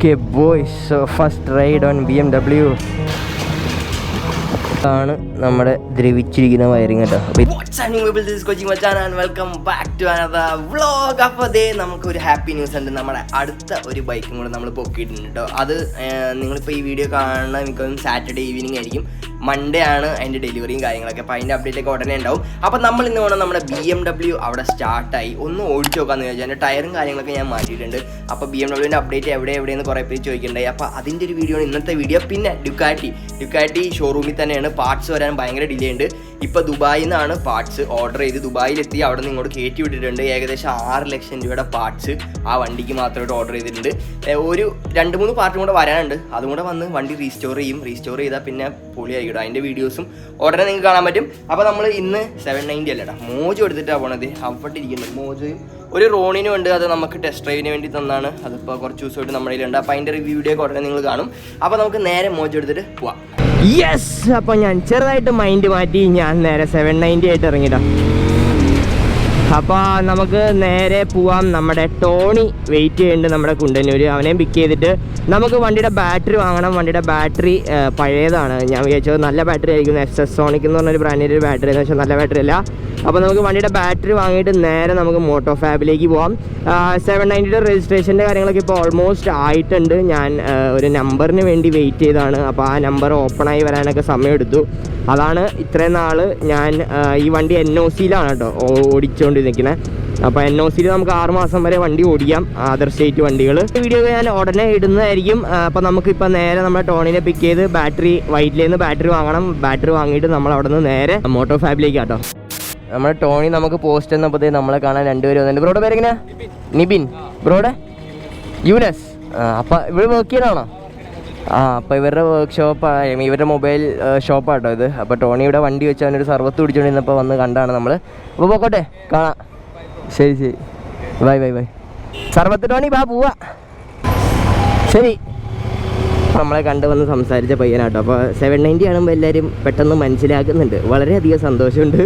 Okay boys, so first ride on BMW ആണ് നമ്മുടെ ദ്രവിച്ചിരിക്കുന്ന wiring കേട്ടോ. What's happening people, this is Kochimachan and welcome back to another vlog. അപ്പോൾ ദേ നമുക്കൊരു happy news ഉണ്ട്. നമ്മുടെ അടുത്ത ഒരു ബൈക്കും കൂടെ നമ്മൾ പൊക്കിയിട്ടുണ്ട് കേട്ടോ. അത് നിങ്ങളിപ്പോൾ ഈ വീഡിയോ കാണുന്ന മിക്കവാറും സാറ്റർഡേ ഈവനിങ് ആയിരിക്കും. മൺഡേ ആണ് അതിൻ്റെ ഡെലിവറിയും കാര്യങ്ങളൊക്കെ. അപ്പോൾ അതിൻ്റെ അപ്ഡേറ്റ് ഒക്കെ ഉടനെ ഉണ്ടാവും. അപ്പോൾ നമ്മൾ ഇന്ന് വേണം നമ്മുടെ BMW അവിടെ സ്റ്റാർട്ടായി ഒന്ന് ഓടിച്ചു നോക്കാമെന്ന് ചോദിച്ചാൽ അതിൻ്റെ ടയറും കാര്യങ്ങളൊക്കെ ഞാൻ മാറ്റിയിട്ടുണ്ട്. അപ്പോൾ BMWൻ്റെ അപ്ഡേറ്റ് എവിടെയെന്ന് കുറേ പേര് ചോദിക്കുന്നുണ്ടായി. അപ്പോൾ അതിൻ്റെ ഒരു വീഡിയോ ആണ് ഇന്നത്തെ വീഡിയോ. പിന്നെ ഡ്യുക്കാറ്റി ഷോറൂമിൽ തന്നെയാണ്. പാർട്സ് വരാൻ ഭയങ്കര ഡിലേ ഉണ്ട്. ഇപ്പോൾ ദുബായിൽ നിന്നാണ് പാർട്സ് ഓർഡർ ചെയ്ത് ദുബായിലെത്തി. അവിടെ നിന്ന് ഇങ്ങോട്ട് കയറ്റി വിട്ടിട്ടുണ്ട്. ഏകദേശം 6 ലക്ഷം രൂപയുടെ പാർട്സ് ആ വണ്ടിക്ക് മാത്രമായിട്ട് ഓർഡർ ചെയ്തിട്ടുണ്ട്. ഒരു 2-3 പാർട്ടും കൂടെ വരാനുണ്ട്. അതും കൂടെ വന്ന് വണ്ടി റീസ്റ്റോർ ചെയ്താൽ പിന്നെ പൊളിയായിരിക്കും. അതിൻ്റെ വീഡിയോസും ഉടനെ നിങ്ങൾക്ക് കാണാൻ പറ്റും. അപ്പോൾ നമ്മൾ ഇന്ന് 790 അല്ലടാ മോജോ എടുത്തിട്ടാണ് പോണത്. അവിടെ ഇരിക്കുന്നുണ്ട് മോജോയും ഒരു റോണിനും ഉണ്ട്. അത് നമുക്ക് ടെസ്റ്റ് ഡ്രൈവിന് വേണ്ടി തന്നാണ്. അതിപ്പോൾ കുറച്ച് ദിവസമായിട്ട് നമ്മുടെ കയ്യിലുണ്ട്. അപ്പോൾ അതിൻ്റെ റിവ്യൂ വീഡിയോ ഉടനെ നിങ്ങൾ കാണും. അപ്പോൾ നമുക്ക് നേരെ മോജോ എടുത്തിട്ട് പോവാം. യെസ്, അപ്പോൾ ഞാൻ ചെറുതായിട്ട് മൈൻഡ് മാറ്റി ഞാൻ നേരെ 790 ആയിട്ട് ഇറങ്ങിയിട്ടാ. അപ്പോൾ നമുക്ക് നേരെ പോവാം. നമ്മുടെ ടോണി വെയിറ്റ് ചെയ്യുന്നുണ്ട് നമ്മുടെ കുണ്ടന്നൂർ. അവനെയും പിക്ക് ചെയ്തിട്ട് നമുക്ക് വണ്ടിയുടെ ബാറ്ററി വാങ്ങണം. വണ്ടിയുടെ ബാറ്ററി പഴയതാണ്. ഞാൻ വിചാരിച്ചത് നല്ല ബാറ്ററി ആയിരിക്കും. F650 എന്ന് പറഞ്ഞൊരു ബ്രാൻഡിൻ്റെ ഒരു ബാറ്ററി എന്ന് വെച്ചാൽ നല്ല ബാറ്ററി അല്ല. അപ്പോൾ നമുക്ക് വണ്ടിയുടെ ബാറ്ററി വാങ്ങിയിട്ട് നേരെ നമുക്ക് മോട്ടോ ഫാബിലേക്ക് പോവാം. 790യുടെ രജിസ്ട്രേഷൻ്റെ കാര്യങ്ങളൊക്കെ ഇപ്പോൾ ഓൾമോസ്റ്റ് ആയിട്ടുണ്ട്. ഞാൻ ഒരു നമ്പറിന് വേണ്ടി വെയിറ്റ് ചെയ്തതാണ്. അപ്പോൾ ആ നമ്പർ ഓപ്പണായി വരാനൊക്കെ സമയമെടുത്തു. അതാണ് ഇത്രയും നാൾ ഞാൻ ഈ വണ്ടി NOCയിലാണ് കേട്ടോ ഓടിച്ചുകൊണ്ട് നിൽക്കുന്നത്. അപ്പോൾ NOCയിൽ നമുക്ക് 6 മാസം വരെ വണ്ടി ഓടിക്കാം, അതർ സ്റ്റേറ്റ് വണ്ടികൾ. വീഡിയോ ഞാൻ ഉടനെ ഇടുന്നതായിരിക്കും. അപ്പോൾ നമുക്കിപ്പോൾ നേരെ നമ്മുടെ ടോണിനെ പിക്ക് ചെയ്ത് വൈറ്റിൽ നിന്ന് ബാറ്ററി വാങ്ങണം. ബാറ്ററി വാങ്ങിയിട്ട് നമ്മൾ അവിടെ നിന്ന് നേരെ മോട്ടോ ഫാബിലേക്ക് കേട്ടോ. നമ്മുടെ ടോണി നമുക്ക് പോസ്റ്റ് എന്നപ്പോഴത്തേ നമ്മളെ കാണാൻ 2 പേര് വന്നിട്ടുണ്ട്. ബ്രോയുടെ പേരെങ്ങനെയാ? നിബിൻ. ബ്രോയുടെ യൂനസ്. അപ്പം ഇവിടെ വർക്ക് ചെയ്യണമാണോ? അപ്പോൾ ഇവരുടെ വർക്ക്ഷോപ്പാണ്, ഇവരുടെ മൊബൈൽ ഷോപ്പാട്ടോ ഇത്. അപ്പോൾ ടോണി ഇവിടെ വണ്ടി വെച്ച് അവനൊരു സർവത്ത് പിടിച്ചുകൊണ്ടിരുന്നപ്പോൾ വന്ന് കണ്ടാണ് നമ്മൾ. അപ്പോൾ പോക്കോട്ടെ, കാണാം. ശരി ബൈ. സർവത്ത് ടോണി ബാ പോവാ. ശരി, നമ്മളെ കണ്ട് വന്ന് സംസാരിച്ച പയ്യനാട്ടോ. അപ്പോൾ 790 ആകുമ്പോൾ എല്ലാവരും പെട്ടെന്ന് മനസ്സിലാക്കുന്നുണ്ട്. വളരെയധികം സന്തോഷമുണ്ട്.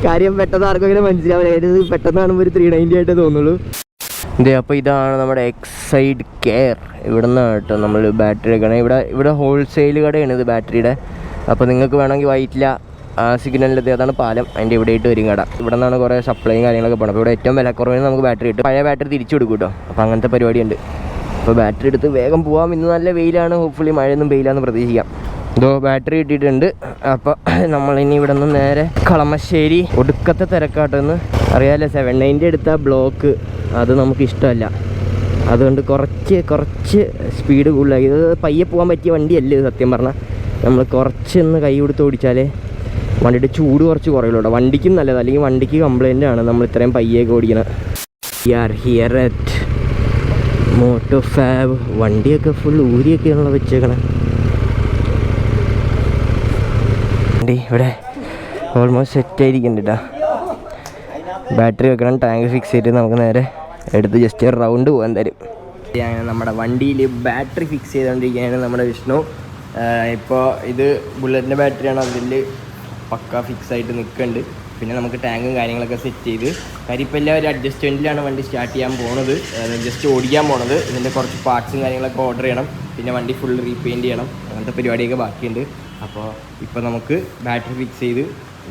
കാര്യം പെട്ടെന്ന് ആർക്കെങ്കിലും മനസ്സിലാവില്ല. പെട്ടെന്ന് കാണുമ്പോൾ ഒരു 390 ആയിട്ട് തോന്നുള്ളൂ. ഇതേ, അപ്പോൾ ഇതാണ് നമ്മുടെ എക്സൈഡ് കെയർ. ഇവിടെ നിന്നാണ് കേട്ടോ നമ്മൾ ബാറ്ററി എടുക്കണം. ഇവിടെ ഹോൾസെയിൽ കടയാണ് ഇത് ബാറ്ററിയുടെ. അപ്പോൾ നിങ്ങൾക്ക് വേണമെങ്കിൽ വൈറ്റില സിഗ്നലിലെത്തി, അതാണ് പാലം, അതിൻ്റെ ഇവിടെയായിട്ട് വരും കട. ഇവിടെ നിന്നാണ് കുറേ സപ്ലൈയും കാര്യങ്ങളൊക്കെ പോകണം. അപ്പോൾ ഇവിടെ ഏറ്റവും വിലക്കുറവിന് നമുക്ക് ബാറ്ററി കിട്ടും. പഴയ ബാറ്ററി തിരിച്ചു കൊടുക്കും കേട്ടോ. അപ്പോൾ അങ്ങനത്തെ പരിപാടിയുണ്ട്. അപ്പോൾ ബാറ്ററി എടുത്ത് വേഗം പോവാം. ഇന്ന് നല്ല വെയിലാണ്. ഹോപ്പ്ഫുള്ളി മഴയൊന്നും പെയ്യില്ലാന്ന് പ്രതീക്ഷിക്കാം. ഇതോ ബാറ്ററി കിട്ടിയിട്ടുണ്ട്. അപ്പോൾ നമ്മളിനി ഇവിടെ നിന്ന് നേരെ കളമശ്ശേരി. ഒടുക്കത്തെ തിരക്കാട്ടെന്ന് അറിയാമല്ലോ. 790 എടുത്ത ബ്ലോക്ക് അത് നമുക്ക് ഇഷ്ടമല്ല. അതുകൊണ്ട് കുറച്ച് സ്പീഡ് കൂടുതലായി. ഇത് പയ്യെ പോകാൻ പറ്റിയ വണ്ടിയല്ല ഇത്. സത്യം പറഞ്ഞാൽ നമ്മൾ കുറച്ചൊന്ന് കൈ കൊടുത്ത് ഓടിച്ചാലേ വണ്ടിയുടെ ചൂട് കുറച്ച് കുറയുള്ളൂ കേട്ടോ. വണ്ടിക്കും നല്ലത്, അല്ലെങ്കിൽ വണ്ടിക്ക് കംപ്ലൈൻ്റ് ആണ് നമ്മൾ ഇത്രയും പയ്യൊക്കെ ഓടിക്കുന്നത്. We are here at Moto Fab. വണ്ടിയൊക്കെ ഫുൾ ഊരിയൊക്കെയാണല്ലോ വെച്ചേക്കണേ. വണ്ടി ഇവിടെ ഓൾമോസ്റ്റ് സെറ്റായിരിക്കുന്നുണ്ട് കേട്ടോ. ബാറ്ററി വെക്കണം, ടാങ്ക് ഫിക്സ് ചെയ്തിട്ട് നമുക്ക് നേരെ എടുത്ത് ജസ്റ്റ് ഒരു റൗണ്ട് പോകാൻ തരും. നമ്മുടെ വണ്ടിയിൽ ബാറ്ററി ഫിക്സ് ചെയ്തുകൊണ്ടിരിക്കുകയാണ് നമ്മുടെ വിഷ്ണു. ഇപ്പോൾ ഇത് ബുള്ളറ്റിൻ്റെ ബാറ്ററിയാണ്. അതിൽ പക്ക ഫിക്സ് ആയിട്ട് നിൽക്കുന്നുണ്ട്. പിന്നെ നമുക്ക് ടാങ്കും കാര്യങ്ങളൊക്കെ സെറ്റ് ചെയ്ത് കരിപ്പെല്ലാം ഒരു അഡ്ജസ്റ്റ്മെൻറ്റിലാണ് വണ്ടി സ്റ്റാർട്ട് ചെയ്യാൻ പോകുന്നത്, ജസ്റ്റ് ഓടിക്കാൻ പോകുന്നത്. ഇതിൻ്റെ കുറച്ച് പാർട്സും കാര്യങ്ങളൊക്കെ ഓർഡർ ചെയ്യണം. പിന്നെ വണ്ടി ഫുൾ റീപെയിൻറ്റ് ചെയ്യണം. അങ്ങനത്തെ പരിപാടിയൊക്കെ ബാക്കിയുണ്ട്. അപ്പോൾ ഇപ്പോൾ നമുക്ക് ബാറ്ററി ഫിക്സ് ചെയ്ത്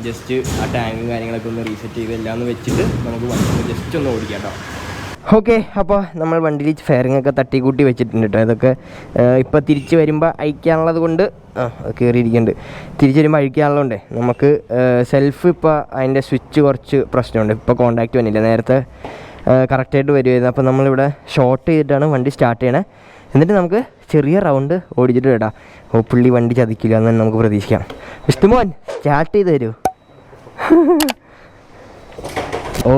ജസ്റ്റ് ആ ടാങ്കും കാര്യങ്ങളൊക്കെ ഒന്ന് റീസെറ്റ് ചെയ്ത് എല്ലാം ഒന്ന് വെച്ചിട്ട് നമുക്ക് വണ്ടി ജസ്റ്റ് ഒന്ന് ഓടിക്കാം കേട്ടോ. ഓക്കെ, അപ്പോൾ നമ്മൾ വണ്ടിയിൽ ഫെയറിങ്ങൊക്കെ തട്ടിക്കൂട്ടി വെച്ചിട്ടുണ്ട് കേട്ടോ. ഇതൊക്കെ ഇപ്പോൾ തിരിച്ച് വരുമ്പോൾ അഴിക്കാനുള്ളത് കൊണ്ട് കയറിയിരിക്കുന്നുണ്ട്. തിരിച്ച് വരുമ്പോൾ അഴിക്കാനുള്ളതുകൊണ്ടേ നമുക്ക് സെൽഫ് ഇപ്പോൾ അതിൻ്റെ സ്വിച്ച് കുറച്ച് പ്രശ്നമുണ്ട്. ഇപ്പോൾ കോൺടാക്റ്റ് വന്നില്ല, നേരത്തെ കറക്റ്റായിട്ട് വരുമായിരുന്നു. അപ്പോൾ നമ്മളിവിടെ ഷോർട്ട് ചെയ്തിട്ടാണ് വണ്ടി സ്റ്റാർട്ട് ചെയ്യണേ. എന്നിട്ട് നമുക്ക് ചെറിയ റൗണ്ട് ഓടിച്ചിട്ട് കേട്ടോ. പുള്ളി വണ്ടി ചതിക്കില്ല എന്ന് തന്നെ നമുക്ക് പ്രതീക്ഷിക്കാം. വിഷ്ണുമോൻ സ്റ്റാർട്ട് ചെയ്ത് തരൂ.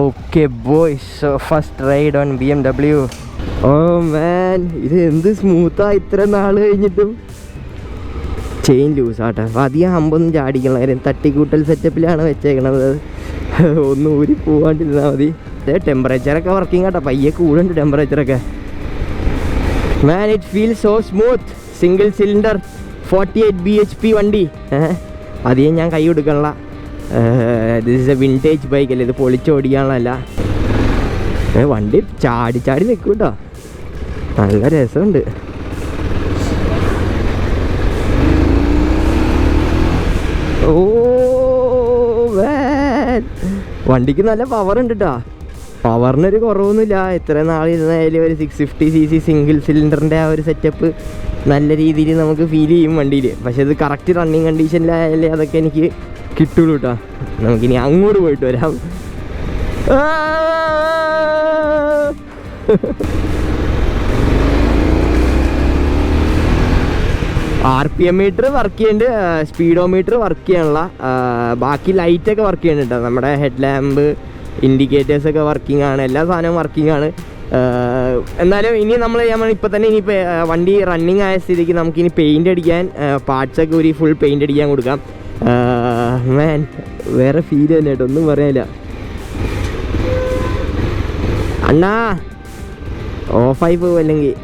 Okay boys, first ride on BMW. ഓ മാൻ, ഇത് എന്ത് സ്മൂത്താണ് ഇത്ര നാൾ കഴിഞ്ഞിട്ടും. ചെയിൻ ലൂസാട്ടെ. അപ്പോൾ അധികം ഹമ്പൊന്നും ചാടിക്കണം. കാര്യം തട്ടിക്കൂട്ടൽ സെറ്റപ്പിലാണ് വെച്ചേക്കണത്. ഒന്ന് ഊരി പോവാണ്ടിരുന്നാൽ മതി. ടെമ്പറേച്ചറൊക്കെ വർക്കിംഗ് ആട്ടോ. പയ്യെ കൂടുണ്ട് ടെമ്പറേച്ചറൊക്കെ. Man, it feel so smooth. Single cylinder 48 bhp വണ്ടി. അധികം ഞാൻ കൈ കൊടുക്കണില്ല. This is a vintage bike അല്ലേ, ഇത് പൊളിച്ചോടിക്കാനുള്ളതല്ല. വണ്ടി ചാടി നിൽക്കും കേട്ടോ. നല്ല രസമുണ്ട്. ഓ വണ്ടിക്ക് നല്ല പവർ ഉണ്ട് കേട്ടോ. പവറിനൊരു കുറവൊന്നുമില്ല. ഇത്ര നാളിരുന്നായാലും ഒരു 650cc സിംഗിൾ സിലിണ്ടറിൻ്റെ ആ ഒരു സെറ്റപ്പ് നല്ല രീതിയിൽ നമുക്ക് ഫീൽ ചെയ്യും വണ്ടിയിൽ. പക്ഷെ അത് കറക്റ്റ് റണ്ണിങ് കണ്ടീഷനിലായാലേ അതൊക്കെ എനിക്ക് കിട്ടുള്ളൂ കേട്ടോ. നമുക്കിനി അങ്ങോട്ട് പോയിട്ട് വരാം. RPM മീറ്റർ വർക്ക് ചെയ്യുന്നുണ്ട്, സ്പീഡോമീറ്റർ വർക്ക് ചെയ്യാനുള്ള, ബാക്കി ലൈറ്റൊക്കെ വർക്ക് ചെയ്യുന്നുണ്ട് കേട്ടോ. നമ്മുടെ ഹെഡ് ലാമ്പ്, ഇൻഡിക്കേറ്റേഴ്സൊക്കെ വർക്കിംഗ് ആണ്, എല്ലാ സാധനവും വർക്കിംഗ് ആണ്. എന്നാലും ഇനി നമ്മൾ ഇപ്പോൾ തന്നെ ഇനിയിപ്പോൾ വണ്ടി റണ്ണിങ് ആയ സ്ഥിതിക്ക് നമുക്കിനി പെയിൻ്റ് അടിക്കാൻ, പാർട്സൊക്കെ ഒരു ഫുൾ പെയിൻ്റ് അടിക്കാൻ കൊടുക്കാം. മാൻ വേറെ ഫീൽ തന്നെ കേട്ടോ, ഒന്നും പറയാനില്ല. അണ്ണാ ഓഫായി പോകും അല്ലെങ്കിൽ.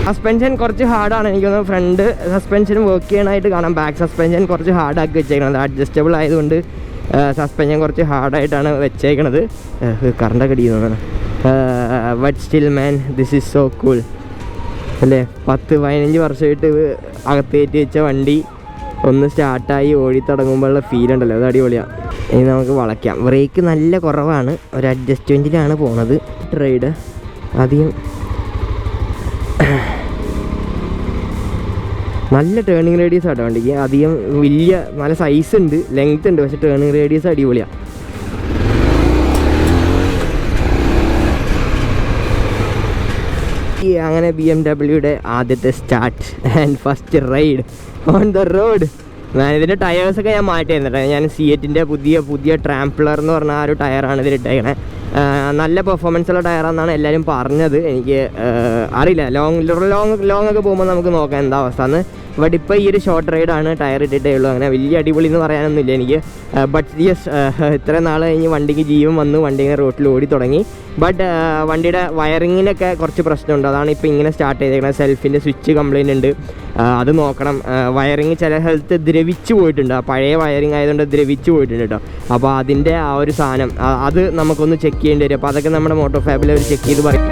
സസ്പെൻഷൻ കുറച്ച് ഹാർഡാണ്, എനിക്കൊന്ന് ഫ്രണ്ട് സസ്പെൻഷൻ വർക്ക് ചെയ്യാനായിട്ട് കാണാം. ബാക്ക് സസ്പെൻഷൻ കുറച്ച് ഹാർഡാക്കി വെച്ചേക്കണത്, അഡ്ജസ്റ്റബിൾ ആയതുകൊണ്ട് സസ്പെൻഷൻ കുറച്ച് ഹാർഡായിട്ടാണ് വെച്ചേക്കണത്. കറണ്ടൊക്കെ അടിക്കുന്നതാണ്. But still man this is so cool അല്ലേ. 10-15 വർഷമായിട്ട് അകത്ത് കയറ്റി വെച്ച വണ്ടി ഒന്ന് സ്റ്റാർട്ടായി ഓടി തുടങ്ങുമ്പോഴുള്ള ഫീൽ ഉണ്ടല്ലോ, അത് അടിപൊളിയാണ്. ഇനി നമുക്ക് വളയ്ക്കാം. ബ്രേക്ക് നല്ല കുറവാണ്, ഒരു അഡ്ജസ്റ്റ്മെൻറ്റിലാണ് പോണത്. റൈഡ് അധികം നല്ല ടേണിങ് റേഡിയസ് ആട്ടോ വണ്ടിക്ക്. അധികം വലിയ നല്ല സൈസ് ഉണ്ട്, ലെങ്ത് ഉണ്ട്, പക്ഷെ ടേണിങ് റേഡിയസ് അടിപൊളിയാണ്. അങ്ങനെ BMW ആദ്യത്തെ start and first ride on the road. ഇതിൻ്റെ ടയേഴ്സൊക്കെ ഞാൻ മാറ്റിയായിരുന്നു കേട്ടോ. ഞാൻ C8-ൻ്റെ പുതിയ ട്രാംപ്ലർ എന്ന് പറഞ്ഞ ആ ഒരു ടയറാണ് ഇതിലിട്ടേക്കണേ. നല്ല പെർഫോമൻസ് ഉള്ള ടയറാണെന്നാണ് എല്ലാവരും പറഞ്ഞത്. എനിക്ക് അറിയില്ല, ലോങ് ഒക്കെ പോകുമ്പോൾ നമുക്ക് നോക്കാം എന്താ അവസ്ഥ എന്ന്. ബട്ട് ഇപ്പോൾ ഈ ഒരു ഷോർട്ട് റൈഡാണ് ടയർ ഇട്ടിട്ടേ ഉള്ളൂ. അങ്ങനെ വലിയ അടിപൊളി എന്ന് പറയാനൊന്നുമില്ല എനിക്ക്. ബട്ട് യെസ്, ഇത്ര നാൾ കഴിഞ്ഞ് വണ്ടിക്ക് ജീവൻ വന്നു, വണ്ടി ഇങ്ങനെ റോട്ടിൽ ഓടി തുടങ്ങി. ബട്ട് വണ്ടിയുടെ വയറിങ്ങിനൊക്കെ കുറച്ച് പ്രശ്നമുണ്ട്, അതാണ് ഇപ്പോൾ ഇങ്ങനെ സ്റ്റാർട്ട് ചെയ്തേക്കുന്നത്. സെൽഫിൻ്റെ സ്വിച്ച് കംപ്ലൈൻറ്റ് ഉണ്ട്, അത് നോക്കണം. വയറിങ് ചില സ്ഥലത്ത് ദ്രവിച്ച് പോയിട്ടുണ്ട്, പഴയ വയറിങ് ആയതുകൊണ്ട് ദ്രവിച്ച് പോയിട്ടുണ്ട് കേട്ടോ. അപ്പോൾ അതിൻ്റെ ആ ഒരു സാധനം അത് നമുക്കൊന്ന് ചെക്ക് ചെയ്യേണ്ടി വരും. അപ്പോൾ അതൊക്കെ നമ്മുടെ മോട്ടോ ഫാബിൽ അവർ ചെക്ക് ചെയ്ത് പറയും.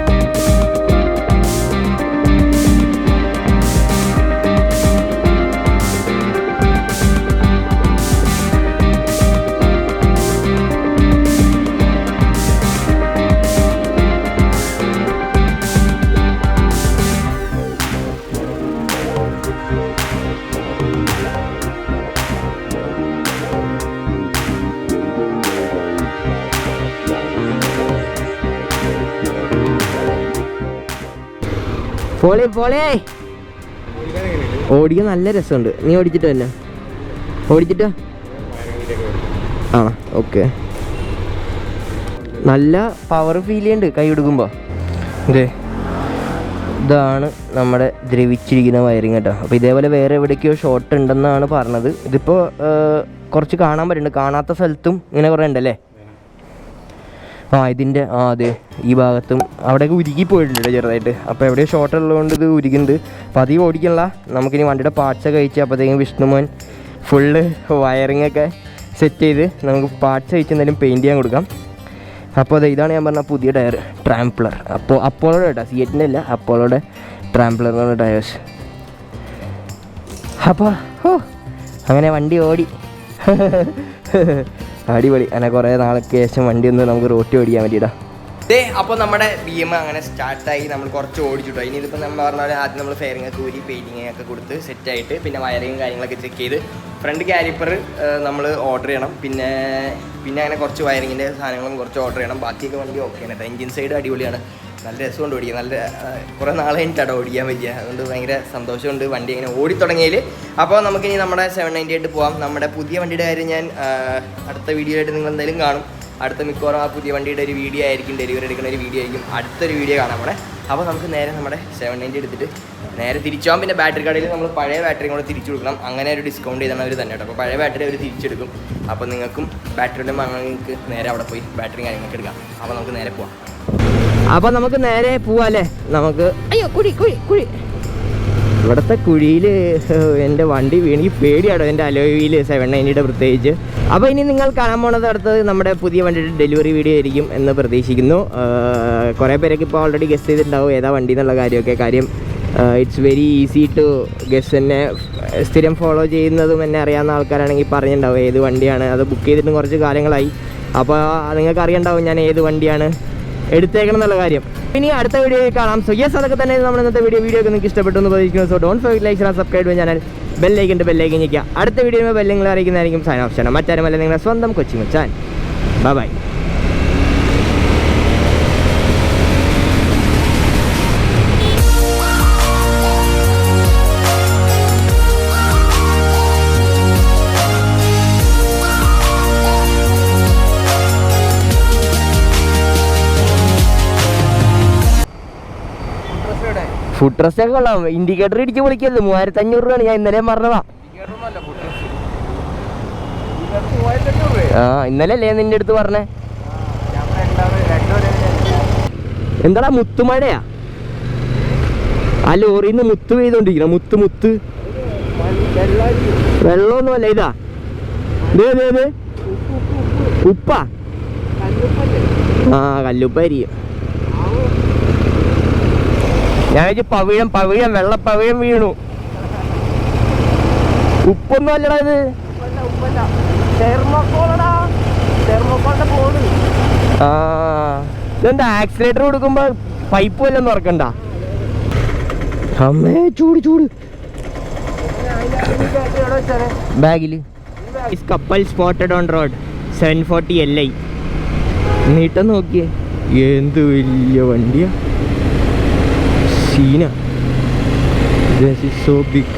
പോളേ ഓടിക്കാൻ നല്ല രസമുണ്ട്. നീ ഓടിച്ചിട്ട് തന്നെ ഓടിച്ചിട്ട് ഓക്കെ. നല്ല പവർ ഫീൽ ചെയ്യുന്നുണ്ട് കൈ കൊടുക്കുമ്പോൾ. ഇതാണ് നമ്മുടെ ദ്രവിച്ചിരിക്കുന്ന വയറിങ് കേട്ടോ. അപ്പോൾ ഇതേപോലെ വേറെ എവിടേക്കോ ഷോർട്ട് ഉണ്ടെന്നാണ് പറഞ്ഞത്. ഇതിപ്പോൾ കുറച്ച് കാണാൻ പറ്റുന്നുണ്ട്, കാണാത്ത സ്ഥലത്തും ഇങ്ങനെ കുറേ ഉണ്ടല്ലേ. ഇതിൻ്റെ അതെ, ഈ ഭാഗത്തും അവിടെയൊക്കെ ഉരുകി പോയിട്ടുണ്ട് ചെറുതായിട്ട്. അപ്പോൾ എവിടെയോ ഷോർട്ട് ഉള്ളതുകൊണ്ട് ഇത് ഉരുകുന്നുണ്ട്. അപ്പോൾ അധികം ഓടിക്കണില്ല, നമുക്കിനി വണ്ടിയുടെ പാർട്സൊക്കെ കഴിച്ച് അപ്പോഴത്തേക്കും വിഷ്ണുമോൻ ഫുള്ള് വയറിങ്ങൊക്കെ സെറ്റ് ചെയ്ത് നമുക്ക് പാർട്സ് കഴിച്ച് എന്തായാലും പെയിൻറ്റ് ചെയ്യാൻ കൊടുക്കാം. അപ്പോൾ ഇതാണ് ഞാൻ പറഞ്ഞ പുതിയ ടയർ ട്രാംപ്ലർ. അപ്പോളോടെ കേട്ടോ, C8-ൻ്റെ അല്ല, അപ്പോളോടെ ട്രാംപ്ലർ എന്ന് പറഞ്ഞ ടയേഴ്സ്. അപ്പോൾ അങ്ങനെ വണ്ടി ഓടി അടിപൊളി. അങ്ങനെ കുറേ നാൾക്ക് ശേഷം വണ്ടി ഒന്ന് നമുക്ക് റോട്ടി ഓടിക്കാൻ വേണ്ടിയിട്ടാ. അപ്പോൾ നമ്മുടെ BM അങ്ങനെ സ്റ്റാർട്ടായി, നമ്മൾ കുറച്ച് ഓടിച്ചിട്ടോ. ഇനി ഇതിപ്പോൾ നമ്മൾ പറഞ്ഞാൽ ആദ്യം നമ്മൾ ഫെയറിംഗ് ഒക്കെ ഊരി പെയിൻറ്റിങ് ഒക്കെ കൊടുത്ത് സെറ്റായിട്ട് പിന്നെ വയറിങ് കാര്യങ്ങളൊക്കെ ചെക്ക് ചെയ്ത് ഫ്രണ്ട് കാലിപ്പർ നമ്മൾ ഓർഡർ ചെയ്യണം. പിന്നെ അങ്ങനെ കുറച്ച് വയറിങ്ങിൻ്റെ സാധനങ്ങളും കുറച്ച് ഓർഡർ ചെയ്യണം. ബാക്കിയൊക്കെ വണ്ടി ഓക്കെയാണ് കേട്ടോ. എൻജിൻ സൈഡ് അടിപൊളിയാണ്, നല്ല രസമുണ്ട് ഓടിക്കാൻ. നല്ല കുറേ നാളെ കഴിഞ്ഞിട്ടാണ് ഓടിക്കാൻ പറ്റിയ, അതുകൊണ്ട് ഭയങ്കര സന്തോഷമുണ്ട് വണ്ടി ഇങ്ങനെ ഓടി തുടങ്ങിയതിൽ. അപ്പോൾ നമുക്കിനി നമ്മുടെ 798 പോകാം. നമ്മുടെ പുതിയ വണ്ടിയുടെ കാര്യം ഞാൻ അടുത്ത വീഡിയോയായിട്ട് നിങ്ങൾ എന്തായാലും കാണും. അടുത്ത മിക്കവാറും ആ പുതിയ വണ്ടിയുടെ ഒരു വീഡിയോ ആയിരിക്കും, ഡെലിവറി എടുക്കുന്ന ഒരു വീഡിയോ ആയിരിക്കും അടുത്തൊരു വീഡിയോ കാണാൻ പോണേ. അപ്പോൾ നമുക്ക് നേരെ നമ്മുടെ 790 എടുത്തിട്ട് നേരെ തിരിച്ചു പോകാം. പിന്നെ ബാറ്ററി കടയിൽ നമ്മൾ പഴയ ബാറ്ററിയും കൂടെ തിരിച്ചു കൊടുക്കണം, അങ്ങനെ ഒരു ഡിസ്കൗണ്ട് ചെയ്താണ് അവർ തന്നെ കേട്ടോ. അപ്പോൾ പഴയ ബാറ്ററി അവർ തിരിച്ചെടുക്കും. അപ്പോൾ നിങ്ങൾക്കും ബാറ്ററിയുടെ നിങ്ങൾക്ക് നേരെ അവിടെ പോയി ബാറ്ററി കാര്യങ്ങളൊക്കെ എടുക്കാം. അപ്പോൾ നമുക്ക് നേരെ പോവാം. അപ്പോൾ നമുക്ക് നേരെ പോവാം അല്ലേ. നമുക്ക് അയ്യോ കുഴി ഇവിടുത്തെ കുഴിയിൽ എൻ്റെ വണ്ടി വീണെങ്കിൽ പേടിയാണോ, എൻ്റെ അലോയിൽ 790 പ്രത്യേകിച്ച്. അപ്പോൾ ഇനി നിങ്ങൾ കാണാൻ പോണത് അടുത്തത് നമ്മുടെ പുതിയ വണ്ടിയുടെ ഡെലിവറി വീഡിയോ ആയിരിക്കും എന്ന് പ്രതീക്ഷിക്കുന്നു. കുറേ പേരൊക്കെ ഇപ്പോൾ ഓൾറെഡി ഗസ്റ്റ് ചെയ്തിട്ടുണ്ടാവും ഏതാ വണ്ടി എന്നുള്ള കാര്യമൊക്കെ. കാര്യം it's very easy to guess. എന്നെ സ്ഥിരം ഫോളോ ചെയ്യുന്നതും എന്നെ അറിയാവുന്ന ആൾക്കാരാണെങ്കിൽ പറഞ്ഞിട്ടുണ്ടാവും ഏത് വണ്ടിയാണ്. അത് ബുക്ക് ചെയ്തിട്ടും കുറച്ച് കാലങ്ങളായി. അപ്പോൾ നിങ്ങൾക്ക് അറിയണ്ടാവും ഞാൻ ഏത് വണ്ടിയാണ് എടുത്തേക്കണം എന്നുള്ള കാര്യം. ഇനി അടുത്ത വീഡിയോയിൽ കാണാം. സോ യെസ്, അതൊക്കെ തന്നെ നമ്മൾ ഇന്നത്തെ വീഡിയോ ഒക്കെ നിങ്ങൾക്ക് ഇഷ്ടപ്പെട്ടു എന്ന് പ്രതീക്ഷിക്കുന്നു. So don't forget like share subscribe ചെയ്യാൻ ചാനൽ ബെല്ലൈക്കൻ ഞെക്കുക. അടുത്ത വീഡിയോയിൽ ബെല്ലിങ്ങൾ അറിയിക്കുന്നതായിരിക്കും. സൈൻ ഓഫ് ചെയ്യണം. മറ്റാരുമല്ല, നിങ്ങളുടെ സ്വന്തം കൊച്ചി മച്ചാൻ. ബൈ. ഫുഡ് ഡ്രസ്സൊക്കെ കൊള്ളാം. ഇൻഡിക്കേറ്റർ ഇടിച്ച് വിളിക്കരുത്. 3500 രൂപയാണ്. ഞാൻ ഇന്നലെ പറഞ്ഞതാ. ഇന്നലെ അല്ലേ നിന്റെ അടുത്ത് പറഞ്ഞേ? എന്താടാ മുത്തുമഴയാ? ആ ലോറിന്ന് മുത്ത് പെയ്തോണ്ടിരിക്കണം. മുത്ത് വെള്ളമൊന്നുമല്ല. ഇതാ ഉപ്പാ? കല്ലുപ്പായിരിക്കും. ഞാൻ പവിഴം വെള്ളപ്പവിഴം വീണു. ഉപ്പൊന്നും അല്ലടാ ഇത്. ഇതെന്താ ആക്സിലേറ്റർ കൊടുക്കുമ്പോ പൈപ്പ് വല്ലതും തുറക്കണ്ട? അമ്മേ ചൂട് ബാഗില്. കപ്പൽ സ്പോട്ടഡ് ഓൺ റോഡ് 740 LI. നീട്ടം നോക്കിയേ, എന്ത് വലിയ വണ്ടിയാ. This is so big.